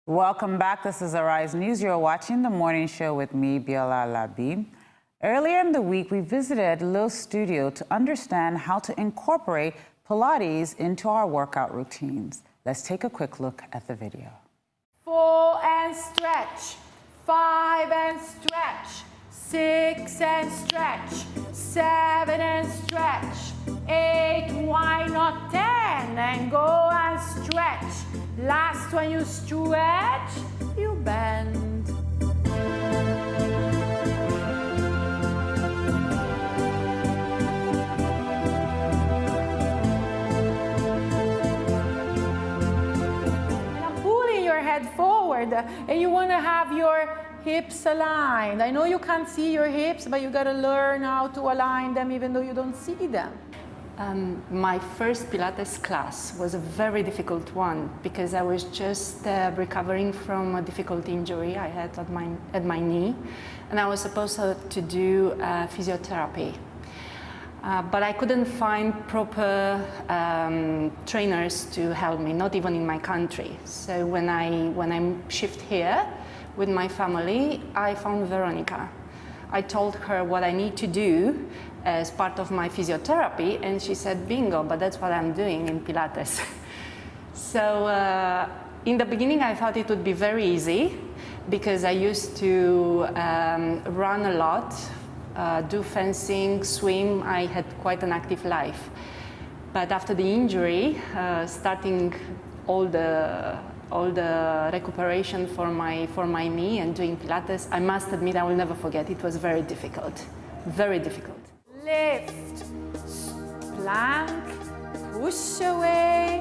Welcome back. This is Arise News. You're watching the morning show with me, Biola Labi. Earlier in the week, we visited Lil's studio to understand how to incorporate Pilates into our workout routines. Let's take a quick look at the video. 4 and stretch, 5 and stretch, 6 and stretch, 7 and stretch, 8, why not 10, and go and stretch. Last when you stretch, you bend. Now pulling your head forward, and you want to have your hips aligned. I know you can't see your hips, but you got to learn how to align them even though you don't see them. My first Pilates class was a very difficult one because I was just recovering from a difficult injury I had at my knee, and I was supposed to do physiotherapy. But I couldn't find proper trainers to help me, not even in my country. So when I shift here with my family, I found Veronica. I told her what I need to do as part of my physiotherapy, and she said, bingo, but that's what I'm doing in Pilates. So in the beginning I thought it would be very easy because I used to run a lot, do fencing, swim. I had quite an active life. But after the injury, starting all the recuperation for my knee and doing Pilates, I must admit I will never forget. It was very difficult, very difficult. Lift, plank, push away,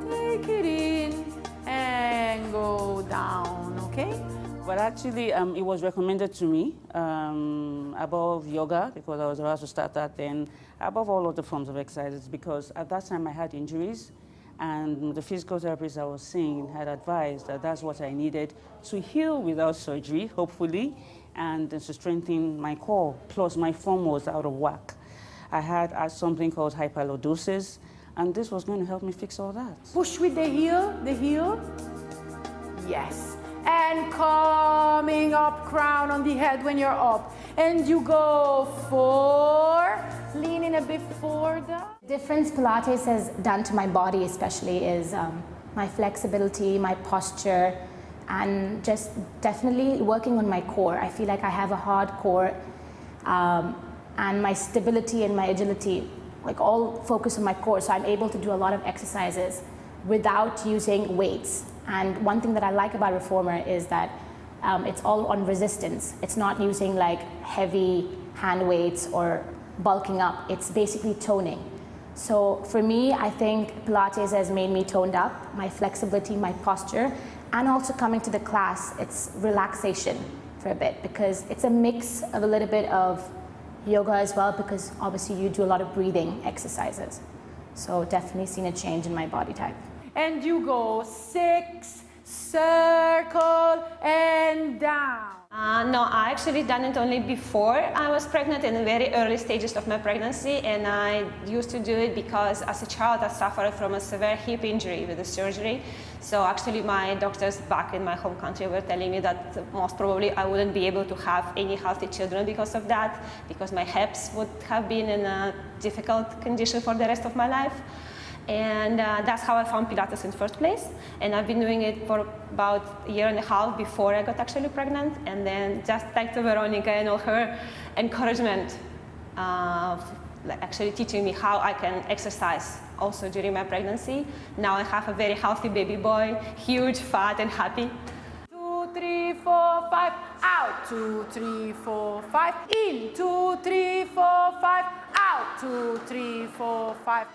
take it in, and go down, okay? But actually, it was recommended to me above yoga, because I was about to start that then, above all other forms of exercises, because at that time I had injuries, and the physical therapist I was seeing had advised that that's what I needed to heal without surgery, hopefully, and to strengthen my core, plus my form was out of whack. I had something called hyperlordosis, and this was going to help me fix all that. Push with the heel, yes. And coming up, crown on the head when you're up. And you go 4, leaning a bit further. Difference Pilates has done to my body especially is my flexibility, my posture, and just definitely working on my core. I feel like I have a hard core, and my stability and my agility, like all focus on my core, so I'm able to do a lot of exercises without using weights. And one thing that I like about Reformer is that it's all on resistance. It's not using like heavy hand weights or bulking up. It's basically toning. So for me, I think Pilates has made me toned up, my flexibility, my posture, and also coming to the class, it's relaxation for a bit, because it's a mix of a little bit of yoga as well, because obviously you do a lot of breathing exercises. So definitely seen a change in my body type. And you go 6, circle, and down. No, I actually done it only before I was pregnant, in the very early stages of my pregnancy, and I used to do it because as a child I suffered from a severe hip injury with the surgery. So actually my doctors back in my home country were telling me that most probably I wouldn't be able to have any healthy children because of that, because my hips would have been in a difficult condition for the rest of my life. And that's how I found Pilates in the first place. And I've been doing it for about a year and a half before I got actually pregnant. And then just thanks to Veronica and all her encouragement, actually teaching me how I can exercise also during my pregnancy. Now I have a very healthy baby boy, huge, fat, and happy. 2, 3, 4, 5, out. 2, 3, 4, 5, in. 2, 3, 4, 5, out. 2, 3, 4, 5.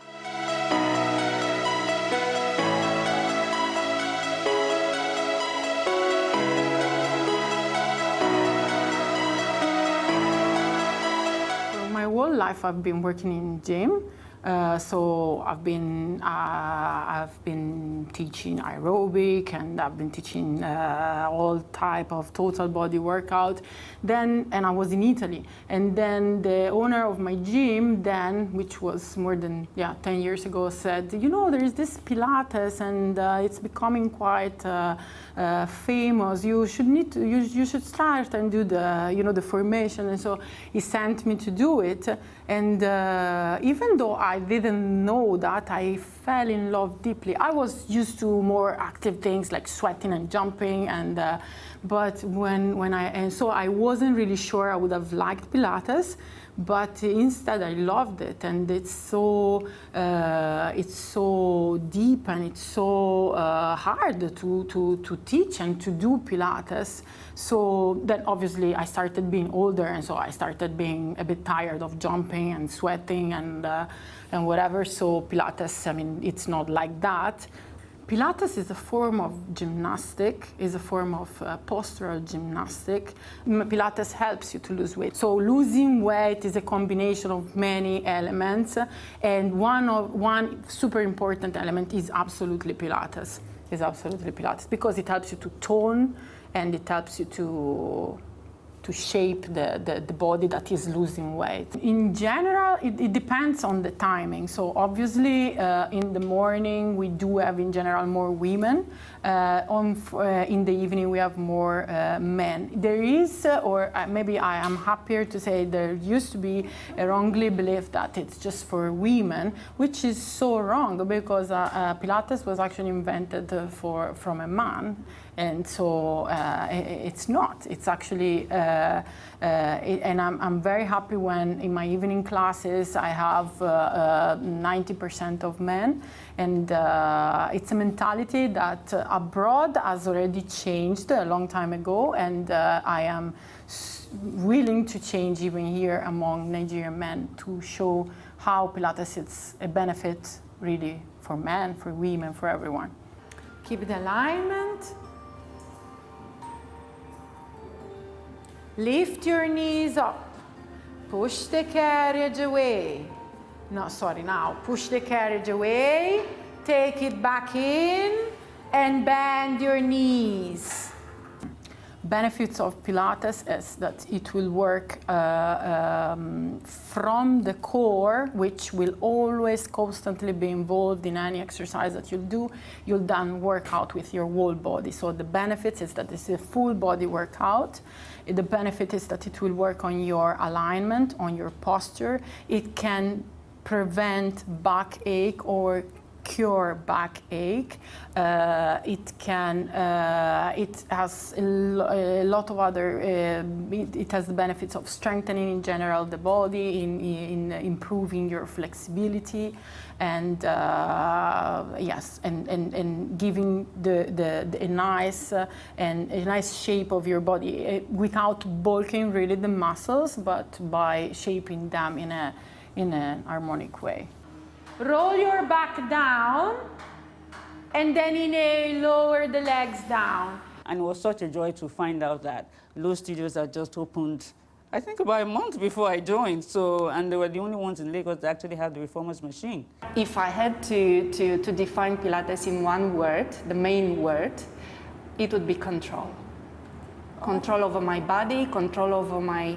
My whole life I've been working in gym, So I've been teaching aerobic, and I've been teaching all type of total body workout. And I was in Italy. And then the owner of my gym then, which was more than 10 years ago, said, there is this Pilates, and it's becoming quite famous. You should start and do the formation. And so he sent me to do it. And even though I didn't know that, I fell in love deeply. I was used to more active things like sweating and jumping, but so I wasn't really sure I would have liked Pilates, but instead I loved it, and it's so deep, and it's so hard to teach and to do Pilates. So then obviously I started being older, and so I started being a bit tired of jumping and sweating and whatever. So Pilates, it's not like that. Pilates is a form of gymnastic, is a form of postural gymnastic. Pilates helps you to lose weight. So losing weight is a combination of many elements, and one super important element is absolutely Pilates. Because it helps you to tone, and it helps you to shape the body that is losing weight. In general, it depends on the timing. So obviously, in the morning, we do have, in general, more women. In the evening, we have more men. There is, or maybe I am happier to say, there used to be a wrongly belief that it's just for women, which is so wrong, because Pilates was actually invented from a man. And so it's not. It's actually, and I'm very happy when in my evening classes I have 90% of men, and it's a mentality that abroad has already changed a long time ago, and I am willing to change even here among Nigerian men to show how Pilates is a benefit really for men, for women, for everyone. Keep the alignment. Lift your knees up. Push the carriage away. Now push the carriage away. Take it back in and bend your knees. Benefits of Pilates is that it will work from the core, which will always constantly be involved in any exercise that you'll do. You'll then work out with your whole body. So the benefits is that it's a full body workout. The benefit is that it will work on your alignment, on your posture. It can prevent backache or cure backache. It has a lot of other, it has the benefits of strengthening in general the body, in improving your flexibility, and yes, and giving a nice shape of your body without bulking really the muscles, but by shaping them in an harmonic way. Roll your back down, and then inhale, lower the legs down. And it was such a joy to find out that Low Studios had just opened, I think about a month before I joined. So, and they were the only ones in Lagos that actually had the reformers machine. If I had to define Pilates in one word, the main word, it would be control. Control over my body, control over my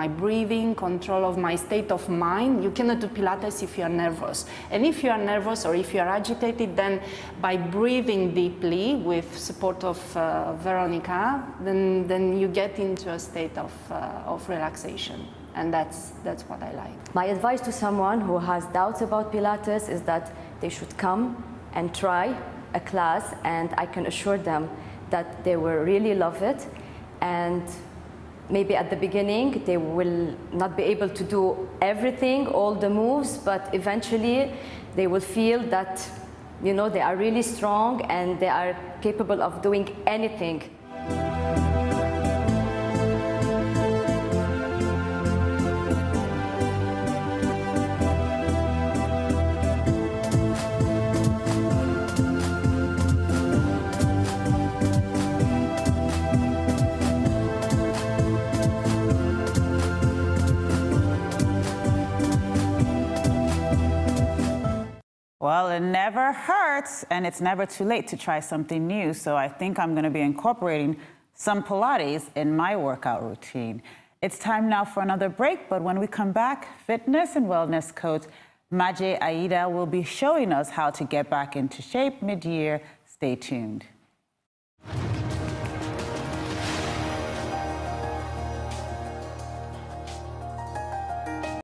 breathing, control of my state of mind. You cannot do Pilates if you are nervous. And if you are nervous or if you are agitated, then by breathing deeply with support of Veronica, then you get into a state of relaxation. And that's what I like. My advice to someone who has doubts about Pilates is that they should come and try a class, and I can assure them that they will really love it. And maybe at the beginning they will not be able to do everything, all the moves, but eventually they will feel that, you know, they are really strong and they are capable of doing anything. Well, it never hurts, and it's never too late to try something new. So I think I'm going to be incorporating some Pilates in my workout routine. It's time now for another break, but when we come back, fitness and wellness coach Maje Aida will be showing us how to get back into shape mid-year. Stay tuned.